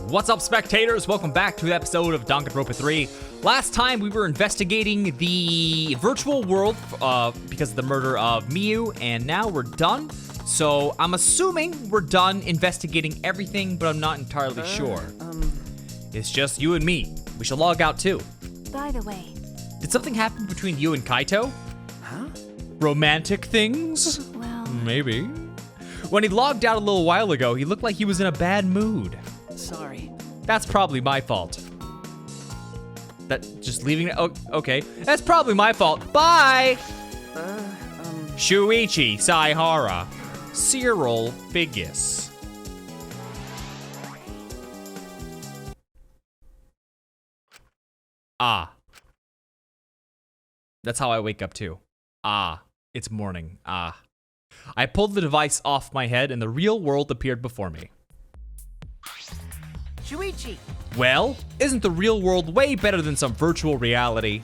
What's up, spectators? Welcome back to an episode of Danganronpa 3. Last time we were investigating the virtual world because of the murder of Miyu, and now we're done. So I'm assuming we're done investigating everything, but I'm not entirely sure. It's just you and me. We should log out too. By the way, did something happen between you and Kaito? Huh? Romantic things? well, Maybe. When he logged out a little while ago, he looked like he was in a bad mood. Sorry. That's probably my fault. Just leaving it. Oh, okay. That's probably my fault. Bye! Shuichi Saihara. Cyril Figgis. Ah. That's how I wake up too. Ah. It's morning. Ah. I pulled the device off my head and the real world appeared before me. Shuichi! Well, isn't the real world way better than some virtual reality?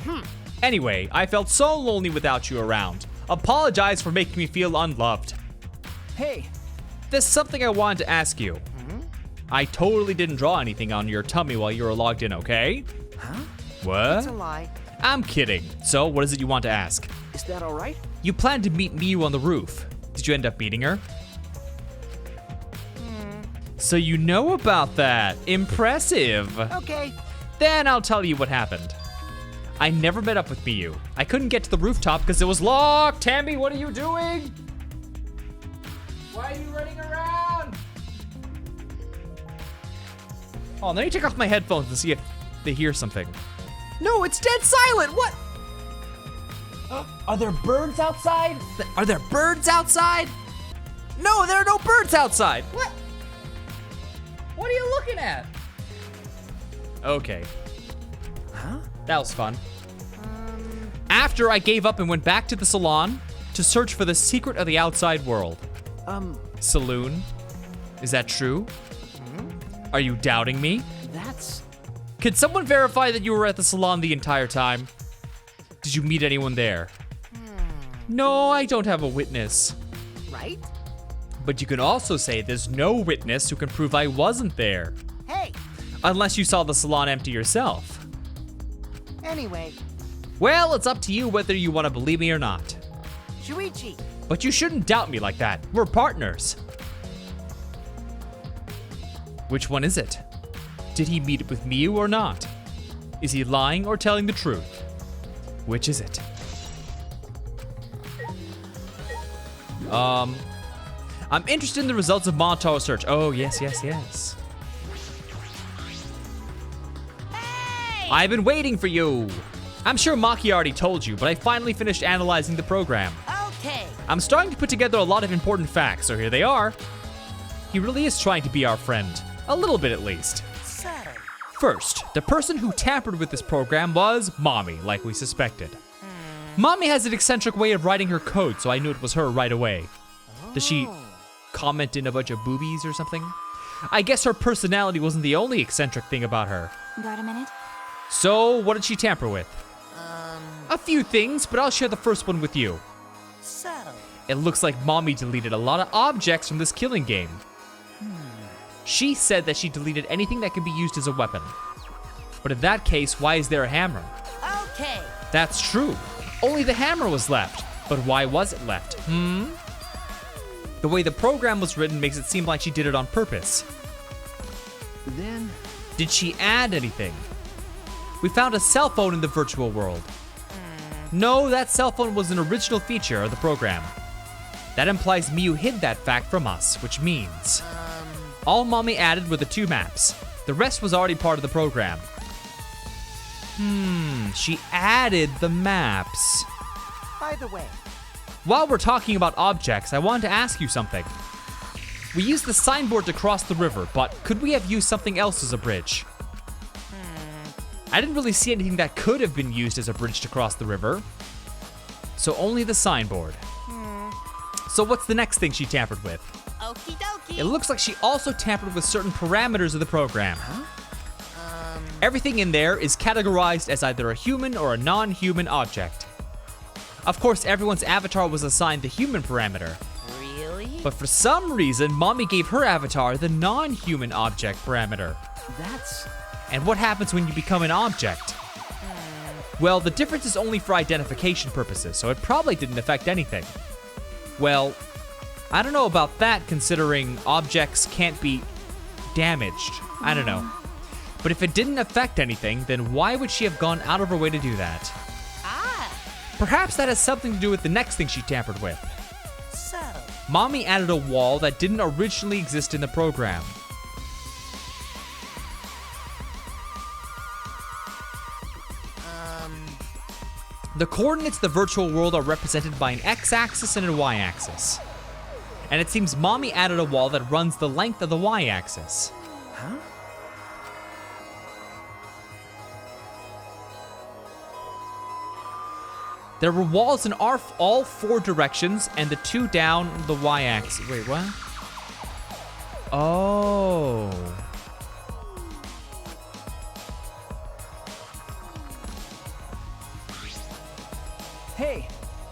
Anyway, I felt so lonely without you around. Apologize for making me feel unloved. Hey! There's something I wanted to ask you. I totally didn't draw anything on your tummy while you were logged in, okay? Huh? What? It's a lie. I'm kidding. So, what is it you want to ask? Is that alright? You planned to meet Miyu on the roof. Did you end up meeting her? So you know about that. Impressive. Okay. Then I'll tell you what happened. I never met up with Miyu. I couldn't get to the rooftop because it was locked. Tammy, what are you doing? Why are you running around? Oh, let me take off my headphones and see if they hear something. No, it's dead silent. What? Are there birds outside? Are there birds outside? No, there are no birds outside. What? What are you looking at? Okay. Huh? That was fun. After I gave up and went back to the salon to search for the secret of the outside world. Saloon? Is that true? Are you doubting me? That's... Could someone verify that you were at the salon the entire time? Did you meet anyone there? No, I don't have a witness. right? But you can also say there's no witness who can prove I wasn't there. Hey! Unless you saw the salon empty yourself. Anyway, Well, it's up to you whether you want to believe me or not. Shuichi! But you shouldn't doubt me like that. We're partners. Which one is it? Did he meet with Miyu or not? Is he lying or telling the truth? Which is it? I'm interested in the results of Monotaro search. Oh, yes. Hey! I've been waiting for you. I'm sure Maki already told you, but I finally finished analyzing the program. Okay! I'm starting to put together a lot of important facts, so here they are. He really is trying to be our friend. A little bit, at least. Settle. First, the person who tampered with this program was Mommy, like we suspected. Mommy has an eccentric way of writing her code, so I knew it was her right away. Does she comment in a bunch of boobies or something? I guess her personality wasn't the only eccentric thing about her. got a minute? So, what did she tamper with? A few things, but I'll share the first one with you. Settle. It looks like Mommy deleted a lot of objects from this killing game. She said that she deleted anything that could be used as a weapon. But in that case, why is there a hammer? Okay! That's true. Only the hammer was left. But why was it left? The way the program was written makes it seem like she did it on purpose. Then... Did she add anything? We found a cell phone in the virtual world. No, that cell phone was an original feature of the program. That implies Miyu hid that fact from us, which means... all Mommy added were the 2 maps. The rest was already part of the program. She added the maps. By the way, While we're talking about objects, I wanted to ask you something. We used the signboard to cross the river, but could we have used something else as a bridge? I didn't really see anything that could have been used as a bridge to cross the river. So only the signboard. So what's the next thing she tampered with? okie dokie! It looks like she also tampered with certain parameters of the program. Everything in there is categorized as either a human or a non-human object. Of course, everyone's avatar was assigned the human parameter. Really? But for some reason, Mommy gave her avatar the non-human object parameter. That's... And what happens when you become an object? Well, the difference is only for identification purposes, so it probably didn't affect anything. Well, I don't know about that, considering objects can't be damaged. I don't know. But if it didn't affect anything, then why would she have gone out of her way to do that? Perhaps that has something to do with the next thing she tampered with. So... Mommy added a wall that didn't originally exist in the program. The coordinates of the virtual world are represented by an x-axis and a y-axis. And it seems Mommy added a wall that runs the length of the y-axis. Huh? There were walls in all 4 directions and the 2 down the y-axis. Wait, what? Oh. Hey!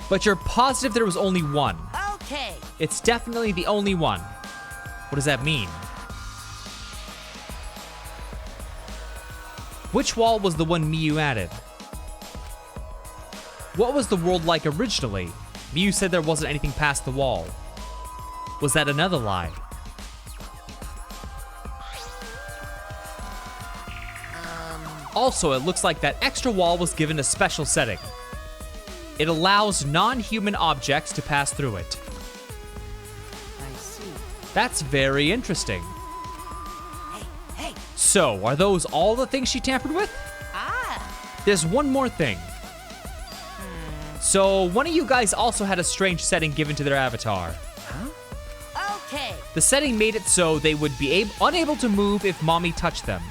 But you're positive there was only one. Okay! It's definitely the only one. What does that mean? Which wall was the one Miyu added? What was the world like originally? Miyu said there wasn't anything past the wall. Was that another lie? Also, it looks like that extra wall was given a special setting. It allows non-human objects to pass through it. I see. That's very interesting. Hey! So, are those all the things she tampered with? There's one more thing. So, one of you guys also had a strange setting given to their avatar. Okay! The setting made it so they would be unable to move if Mommy touched them.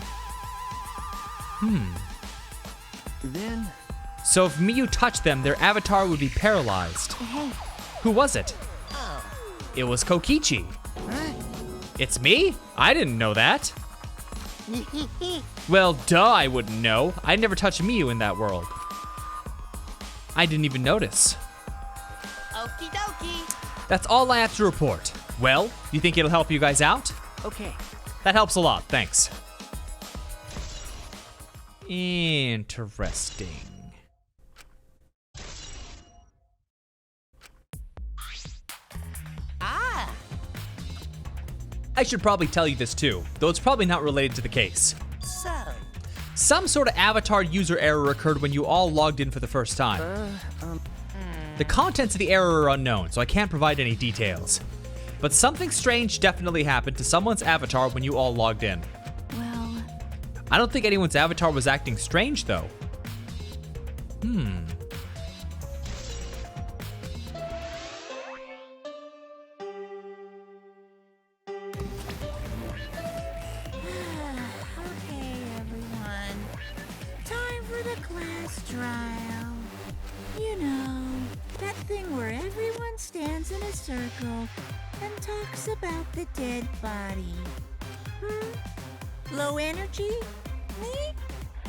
Then... So if Miyu touched them, their avatar would be paralyzed. Hey, Who was it? Oh. It was Kokichi. Huh? It's me? I didn't know that. Well, duh, I wouldn't know. I never touched Miyu in that world. I didn't even notice. Okie dokie! That's all I have to report. Well, you think it'll help you guys out? Okay. That helps a lot, thanks. Interesting. I should probably tell you this too, though it's probably not related to the case. So... Some sort of avatar user error occurred when you all logged in for the first time. The contents of the error are unknown, so I can't provide any details. But something strange definitely happened to someone's avatar when you all logged in. well, I don't think anyone's avatar was acting strange though. Okay, everyone. Time for the class trial. You know, that thing where everyone stands in a circle and talks about the dead body. Low energy? Me?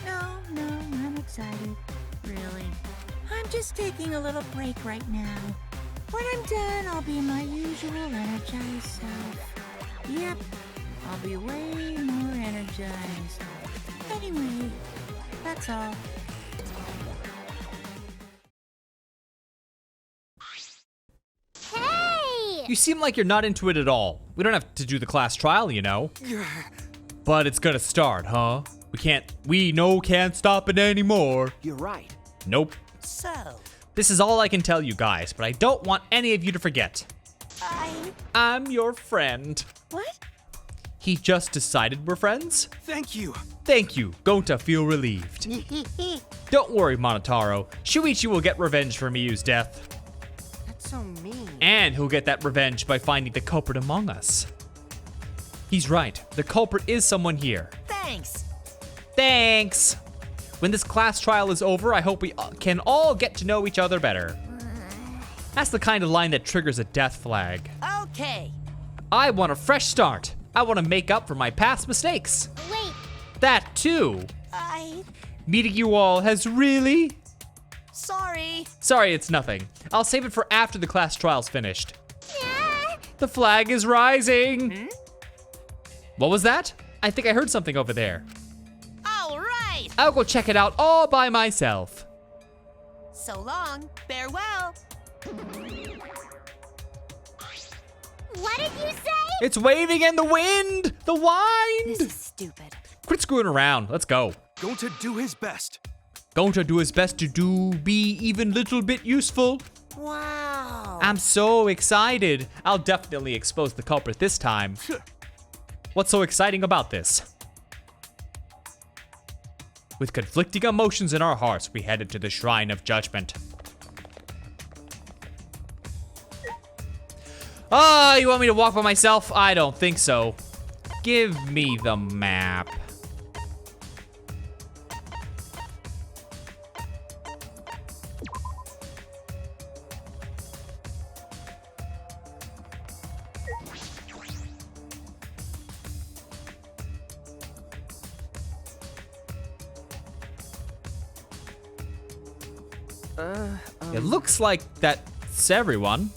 No, I'm excited. Really. I'm just taking a little break right now. When I'm done, I'll be my usual energized self. Yep, I'll be way more energized. Anyway, that's all. hey! You seem like you're not into it at all. We don't have to do the class trial, you know. But it's gonna start, huh? We can't stop it anymore. You're right. Nope. So... This is all I can tell you guys, but I don't want any of you to forget. I'm your friend. What? He just decided we're friends? Thank you. Thank you. Gonta feel relieved. Don't worry, Monotaro. Shuichi will get revenge for Miyu's death. That's so mean. And he'll get that revenge by finding the culprit among us. He's right. The culprit is someone here. Thanks. Thanks. When this class trial is over, I hope we can all get to know each other better. That's the kind of line that triggers a death flag. Okay. I want a fresh start. I want to make up for my past mistakes. Wait, That too. Meeting you all has really... Sorry. Sorry, it's nothing. I'll save it for after the class trial's finished. yeah. The flag is rising. What was that? I think I heard something over there. All right. I'll go check it out all by myself. So long. Farewell. What did you say? It's waving in the wind! The wind! This is stupid. Quit screwing around. Let's go. Going to do his best. Going to do his best to be even little bit useful. Wow. I'm so excited. I'll definitely expose the culprit this time. What's so exciting about this? With conflicting emotions in our hearts, we headed to the Shrine of Judgment. Oh, you want me to walk by myself? I don't think so. Give me the map. It looks like that's everyone.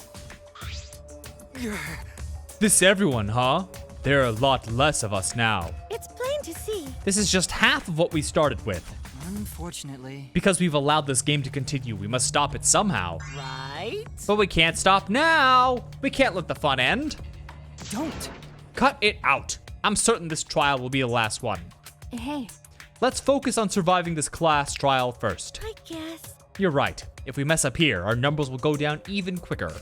This everyone, huh? There are a lot less of us now. It's plain to see. This is just half of what we started with. Unfortunately. Because we've allowed this game to continue, we must stop it somehow. Right? But we can't stop now. We can't let the fun end. Don't. Cut it out. I'm certain this trial will be the last one. Hey, Let's focus on surviving this class trial first. I guess. You're right. If we mess up here, our numbers will go down even quicker.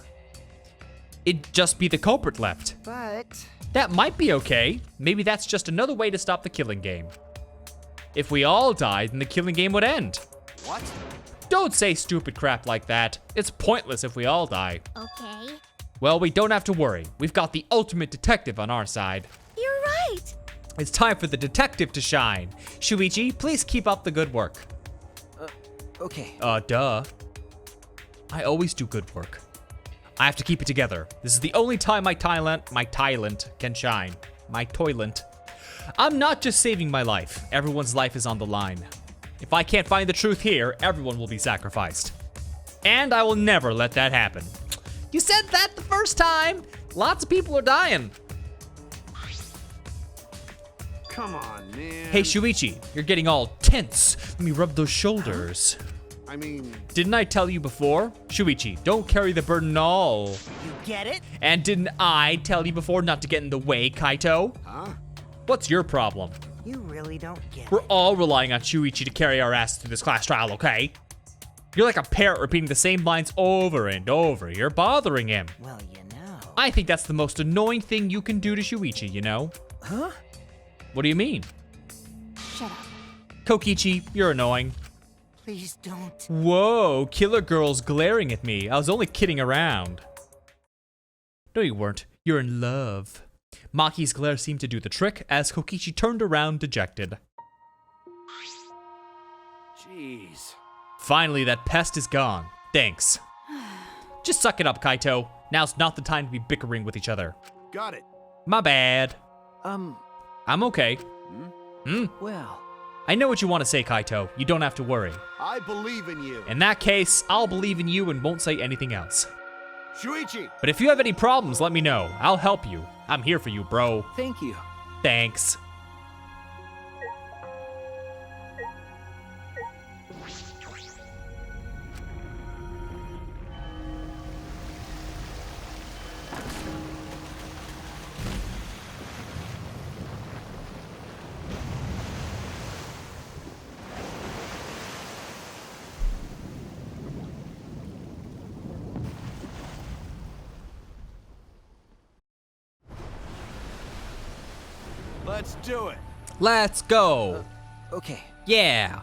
It'd just be the culprit left. But That might be okay. Maybe that's just another way to stop the killing game. If we all died, then the killing game would end. What? Don't say stupid crap like that. It's pointless if we all die. Okay. Well, we don't have to worry. We've got the ultimate detective on our side. You're right. It's time for the detective to shine. Shuichi, please keep up the good work. okay. Duh. I always do good work. I have to keep it together. This is the only time my talent can shine. My toilet. I'm not just saving my life. Everyone's life is on the line. If I can't find the truth here, everyone will be sacrificed. And I will never let that happen. You said that the first time. Lots of people are dying. Come on, man. Hey, Shuichi, you're getting all tense. Let me rub those shoulders. I mean, Didn't I tell you before? Shuichi, don't carry the burden all. You get it? And didn't I tell you before not to get in the way, Kaito? huh? What's your problem? You really don't get We're all relying on Shuichi to carry our ass through this class trial, okay? You're like a parrot repeating the same lines over and over. You're bothering him. Well, you know. I think that's the most annoying thing you can do to Shuichi, you know? Huh? What do you mean? shut up. Kokichi, you're annoying. Please don't. Whoa, Killer Girl's glaring at me. I was only kidding around. No, you weren't. You're in love. Maki's glare seemed to do the trick as Kokichi turned around dejected. Jeez. Finally, that pest is gone. Thanks. Just suck it up, Kaito. Now's not the time to be bickering with each other. Got it. My bad. I'm okay. Well. I know what you want to say, Kaito. You don't have to worry. I believe in you. In that case, I'll believe in you and won't say anything else. Shuichi. But if you have any problems, let me know. I'll help you. I'm here for you, bro. Thank you. Thanks. Let's do it. Let's go. Okay. Yeah.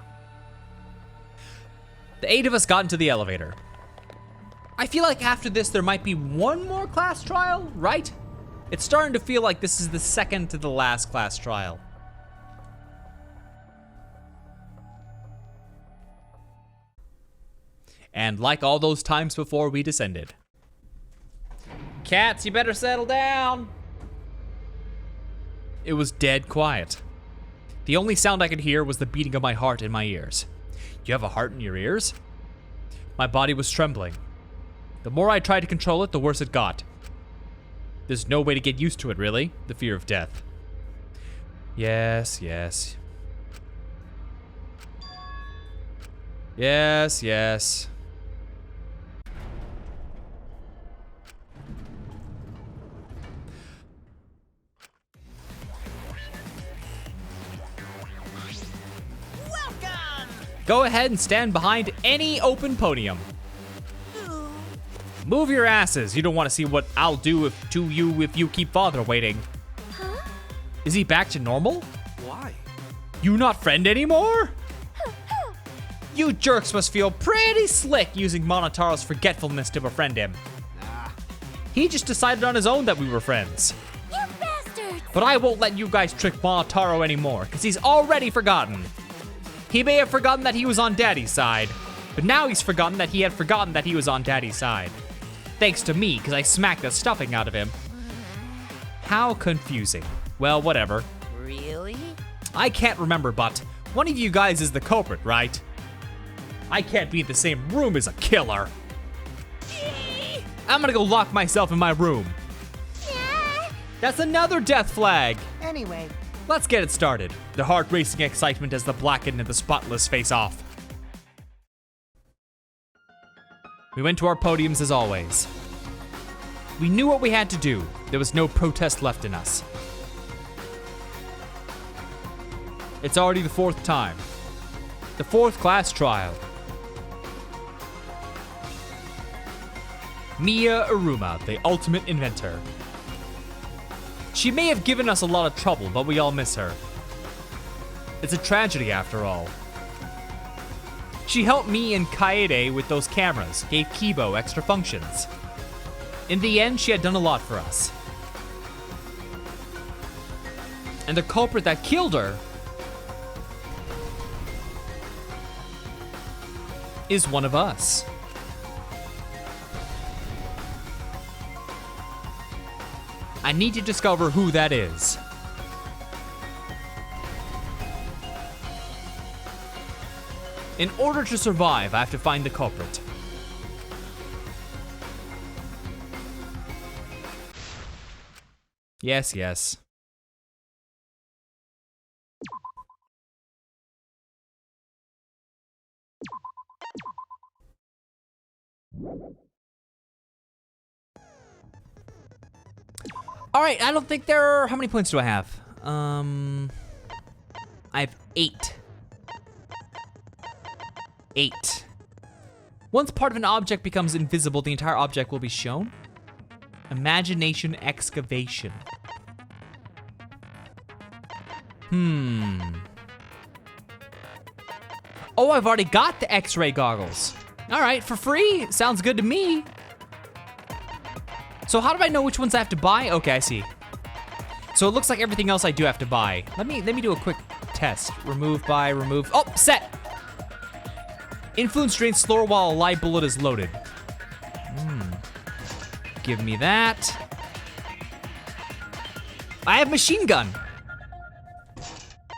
The 8 of us got into the elevator. I feel like after this there might be one more class trial, right? It's starting to feel like this is the second to the last class trial. And like all those times before, we descended. Cats, you better settle down. It was dead quiet. The only sound I could hear was the beating of my heart in my ears. You have a heart in your ears? My body was trembling. The more I tried to control it, the worse it got. There's no way to get used to it, really, the fear of death. Yes, yes. Yes, yes. Go ahead and stand behind any open podium. Move your asses. You don't want to see what I'll do to you if you keep father waiting. Huh? Is he back to normal? Why? You not friend anymore? You jerks must feel pretty slick using Monotaro's forgetfulness to befriend him. Nah. He just decided on his own that we were friends. You bastards! But I won't let you guys trick Monotaro anymore, because he's already forgotten. He may have forgotten that he was on Daddy's side, but now he's forgotten that he had forgotten that he was on Daddy's side. Thanks to me, because I smacked the stuffing out of him. How confusing. Well, whatever. Really? I can't remember, but one of you guys is the culprit, right? I can't be in the same room as a killer. I'm gonna go lock myself in my room. That's another death flag. Anyway, Let's get it started. The heart-racing excitement as the blackened and the spotless face off. We went to our podiums as always. We knew what we had to do. There was no protest left in us. It's already the fourth time. The fourth class trial. Mia Iruma, the ultimate inventor. She may have given us a lot of trouble, but we all miss her. It's a tragedy after all. She helped me and Kaede with those cameras, gave Kibo extra functions. In the end, she had done a lot for us. And the culprit that killed her is one of us. I need to discover who that is. In order to survive, I have to find the culprit. Yes, yes. All right, I don't think there are, how many points do I have? I have 8. 8. Once part of an object becomes invisible, the entire object will be shown. Imagination excavation. Oh, I've already got the X-ray goggles. All right, for free, sounds good to me. So how do I know which ones I have to buy? Okay, I see. So it looks like everything else I do have to buy. Let me do a quick test. Remove, buy, remove. Oh, set. Influence drains slower while a live bullet is loaded. Give me that. I have machine gun.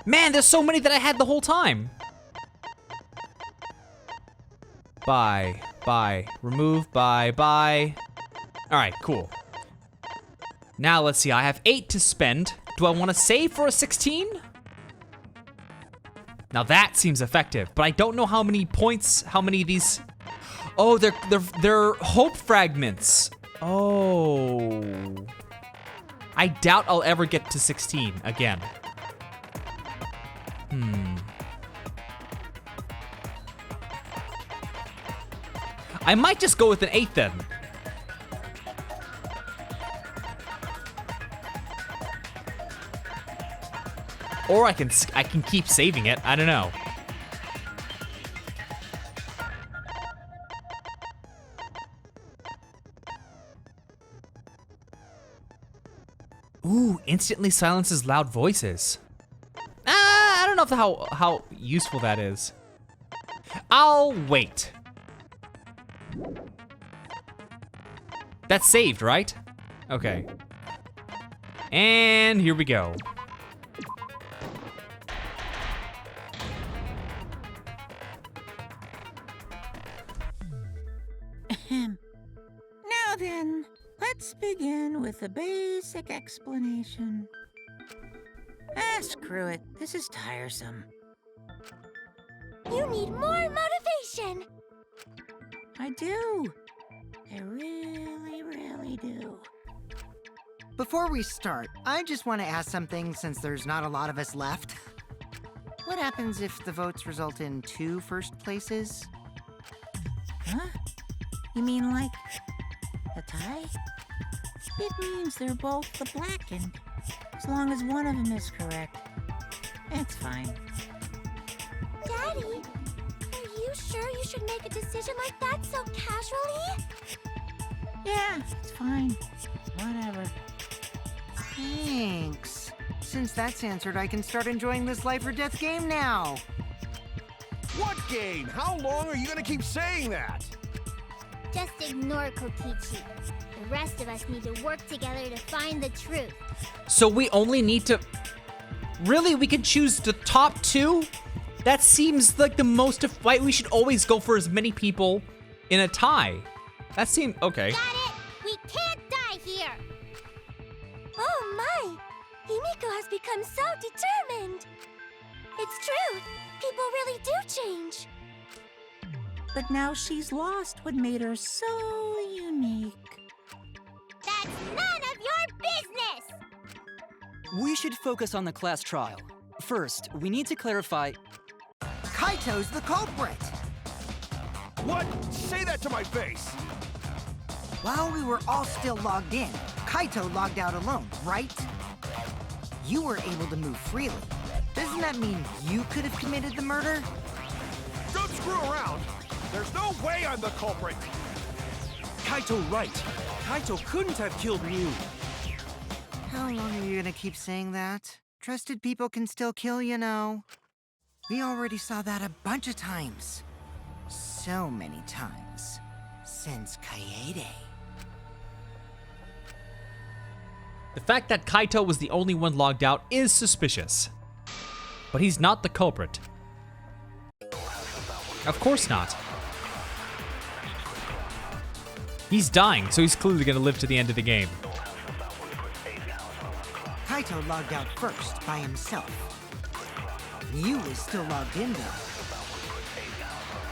Man, there's so many that I had the whole time. Buy, remove, buy. All right, cool. Now let's see, I have 8 to spend. Do I want to save for a 16? Now that seems effective, but I don't know how many points, how many of these. Oh, they're hope fragments. Oh. I doubt I'll ever get to 16 again. I might just go with an 8 then. Or I can keep saving it. I don't know. Ooh, instantly silences loud voices. I don't know how useful that is. I'll wait. That's saved, right? Okay. And here we go. Now then, let's begin with a basic explanation. Screw it. This is tiresome. You need more motivation. I do. I really, really do. Before we start, I just want to ask something since there's not a lot of us left. What happens if the votes result in 2 first places? Huh? You mean like a tie? It means they're both the blackened. As long as one of them is correct. That's fine. Daddy, are you sure you should make a decision like that so casually? Yeah, it's fine. Whatever. Thanks. Since that's answered, I can start enjoying this life or death game now. What game? How long are you gonna keep saying that? Just ignore Kokichi. The rest of us need to work together to find the truth. So we only need to... Really? We can choose the top 2? That seems like the most... Why we should always go for as many people in a tie. That seems... Okay. Got it! We can't die here! Oh my! Himiko has become so determined! It's true! People really do change! But now she's lost what made her so unique. That's none of your business! We should focus on the class trial. First, we need to clarify... Kaito's the culprit! What? Say that to my face! While we were all still logged in, Kaito logged out alone, right? You were able to move freely. Doesn't that mean you could have committed the murder? Don't screw around! There's no way I'm the culprit! Kaito right. Kaito couldn't have killed Mew. How long are you gonna keep saying that? Trusted people can still kill, you know. We already saw that a bunch of times. So many times. Since Kaede. The fact that Kaito was the only one logged out is suspicious. But he's not the culprit. Of course not. He's dying, so he's clearly gonna live to the end of the game. Kaito logged out first, by himself. Mew is still logged in, though.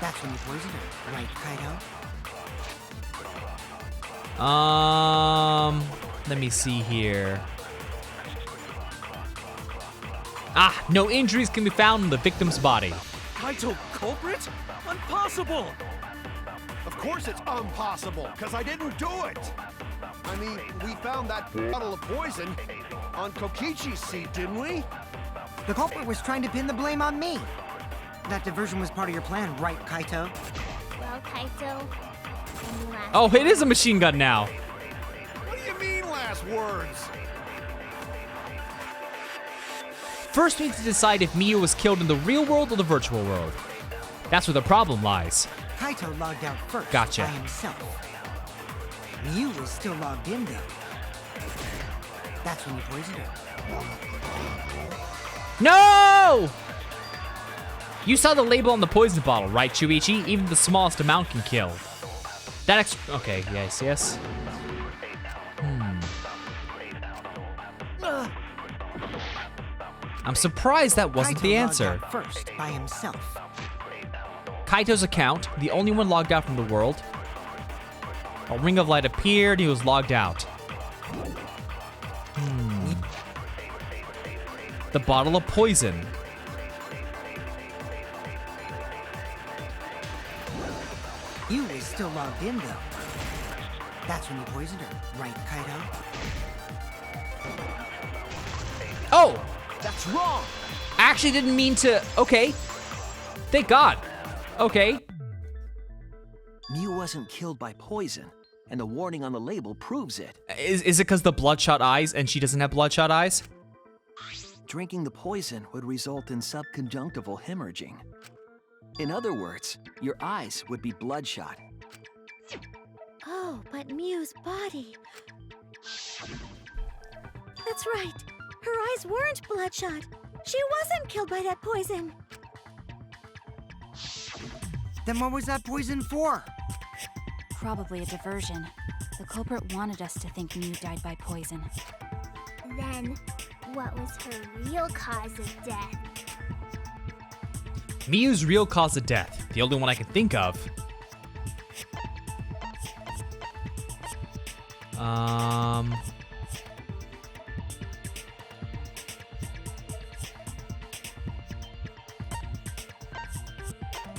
That's when you poisoned her, right, Kaito? Let me see here. Ah, no injuries can be found in the victim's body. Kaito culprit? Impossible! Of course it's impossible, because I didn't do it! I mean, we found that bottle of poison on Kokichi's seat, didn't we? The culprit was trying to pin the blame on me. That diversion was part of your plan, right, Kaito? Well, Kaito, any last Oh, it is a machine gun now. What do you mean, last words? First, we need to decide if Miyu was killed in the real world or the virtual world. That's where the problem lies. Kaito logged out first, Gotcha. by himself. Mew was still logged in, though. That's when you poisoned her. No! You saw the label on the poison bottle, right, Shuichi? Even the smallest amount can kill. That okay, yes. I'm surprised that wasn't Kaito the logged answer. out first, by himself. Kaito's account, the only one logged out from the world. A ring of light appeared, he was logged out. The bottle of poison. Mew was still logged in, though. That's when you poisoned her, right, Kaito? Oh! That's wrong! Actually didn't mean to. Okay. Thank God. Okay. Mew wasn't killed by poison, and the warning on the label proves it. Is it because the bloodshot eyes and she doesn't have bloodshot eyes? Drinking the poison would result in subconjunctival hemorrhaging. In other words, your eyes would be bloodshot. Oh, but Mew's body. That's right. Her eyes weren't bloodshot. She wasn't killed by that poison. Then what was that poison for? Probably a diversion. The culprit wanted us to think Mew died by poison. Then, what was her real cause of death? Miyu's real cause of death, the only one I can think of.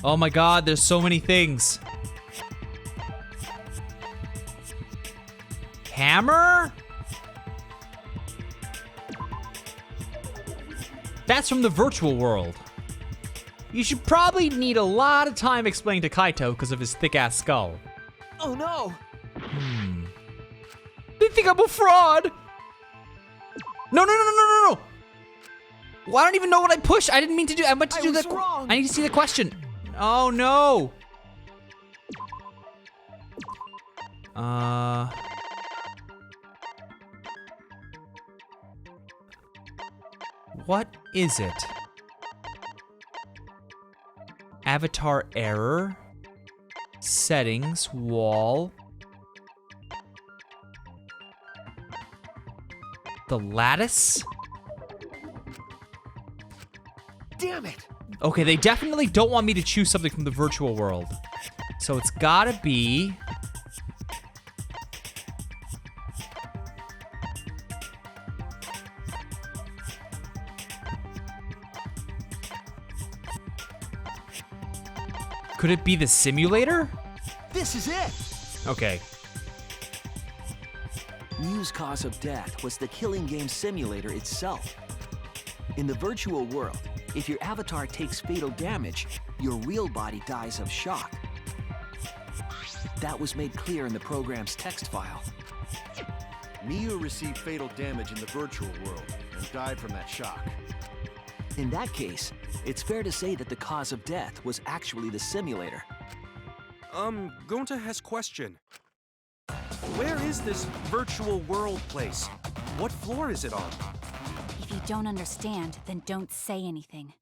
Oh my god, there's so many things. Hammer? That's from the virtual world. You should probably need a lot of time explaining to Kaito because of his thick-ass skull. Oh no! They think I'm a fraud! No. Well, I don't even know what I pushed. I didn't mean to do. I meant to do was the. wrong. I need to see the question. Oh no. What is it? Avatar error. Settings. Wall. The lattice? Damn it! Okay, they definitely don't want me to choose something from the virtual world. So it's gotta be... Could it be the simulator? This is it! Okay. Miyu's cause of death was the killing game simulator itself. In the virtual world, if your avatar takes fatal damage, your real body dies of shock. That was made clear in the program's text file. Miyu received fatal damage in the virtual world and died from that shock. In that case, it's fair to say that the cause of death was actually the simulator. Gonta has question. Where is this virtual world place? What floor is it on? If you don't understand, then don't say anything.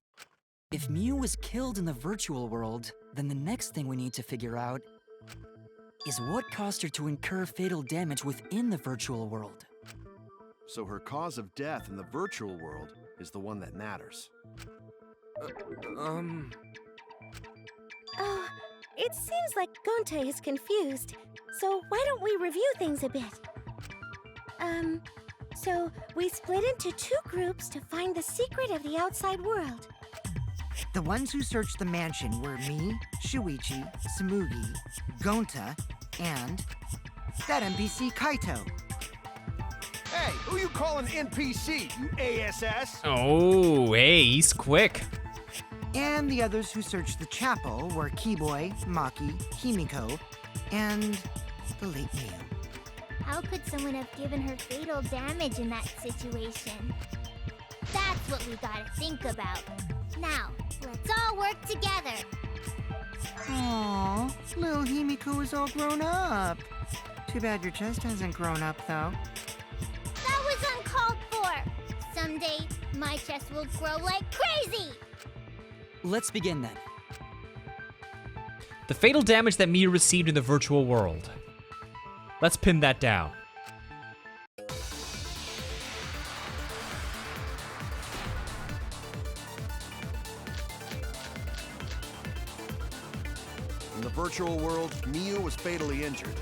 If Miyu was killed in the virtual world, then the next thing we need to figure out is what caused her to incur fatal damage within the virtual world. So her cause of death in the virtual world is the one that matters. Oh, it seems like Gonta is confused. So why don't we review things a bit? So we split into two groups to find the secret of the outside world. The ones who searched the mansion were me, Shuichi, Tsumugi, Gonta, and that NPC Kaito. Hey, who you calling NPC, you ASS? Oh, hey, he's quick. And the others who searched the chapel were Keyboy, Maki, Himiko, and the late Miyu. How could someone have given her fatal damage in that situation? That's what we gotta think about. Now, let's all work together. Aww, little Himiko is all grown up. Too bad your chest hasn't grown up, though. That was uncalled for. Someday, my chest will grow like crazy. Let's begin then. The fatal damage that Miyu received in the virtual world. Let's pin that down. In the virtual world, Miyu was fatally injured.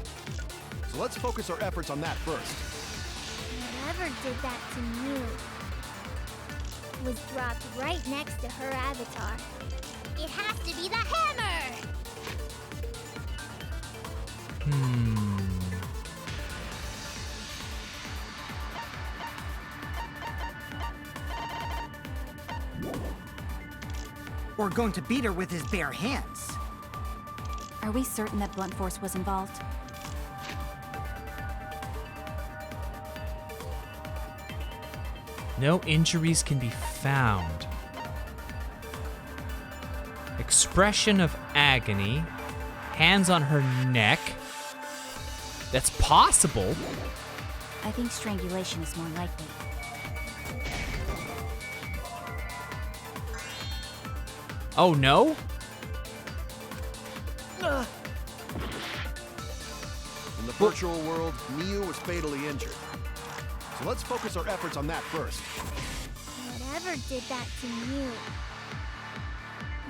So let's focus our efforts on that first. Whoever did that to Miyu was dropped right next to her avatar. It has to be the hammer! Or going to beat her with his bare hands. Are we certain that blunt force was involved? No injuries can be found. Expression of agony. Hands on her neck. That's possible. I think strangulation is more likely. Oh no? In the virtual world, Miyu was fatally injured. So let's focus our efforts on that first. did that to Mew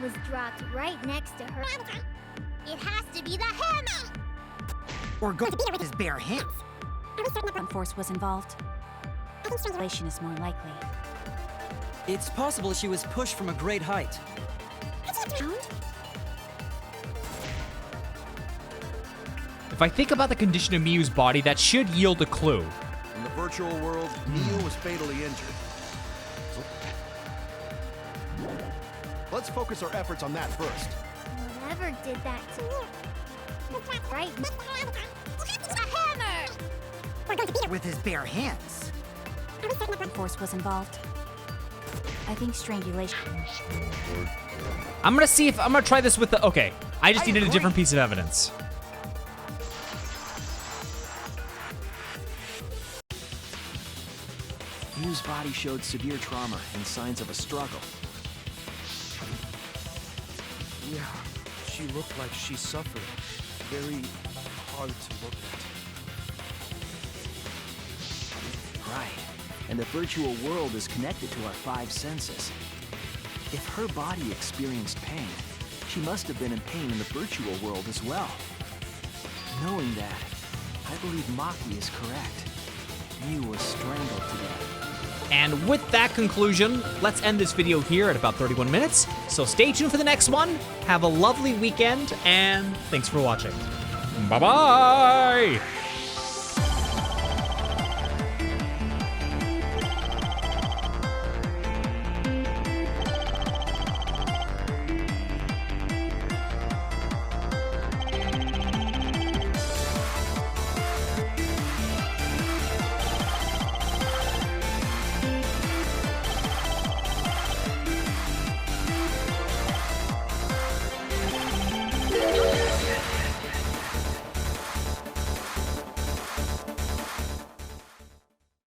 was dropped right next to her. It has to be the hammer! Or go with his bare hands. Force was involved. Strangulation is more likely. It's possible she was pushed from a great height. If I think about the condition of Mew's body, that should yield a clue. In the virtual world, Mew was fatally injured. Let's focus our efforts on that first. Whatever did that to me. Right? The hammer! With his bare hands. Force was involved. I think strangulation. I'm gonna try this with the, okay. I just needed a different piece of evidence. Mew's body showed severe trauma and signs of a struggle. Yeah, she looked like she suffered. Very hard to look at. Right. And the virtual world is connected to our 5 senses. If her body experienced pain, she must have been in pain in the virtual world as well. Knowing that, I believe Maki is correct. Mew was strangled to death. And with that conclusion, let's end this video here at about 31 minutes. So stay tuned for the next one. Have a lovely weekend, and thanks for watching. Bye-bye!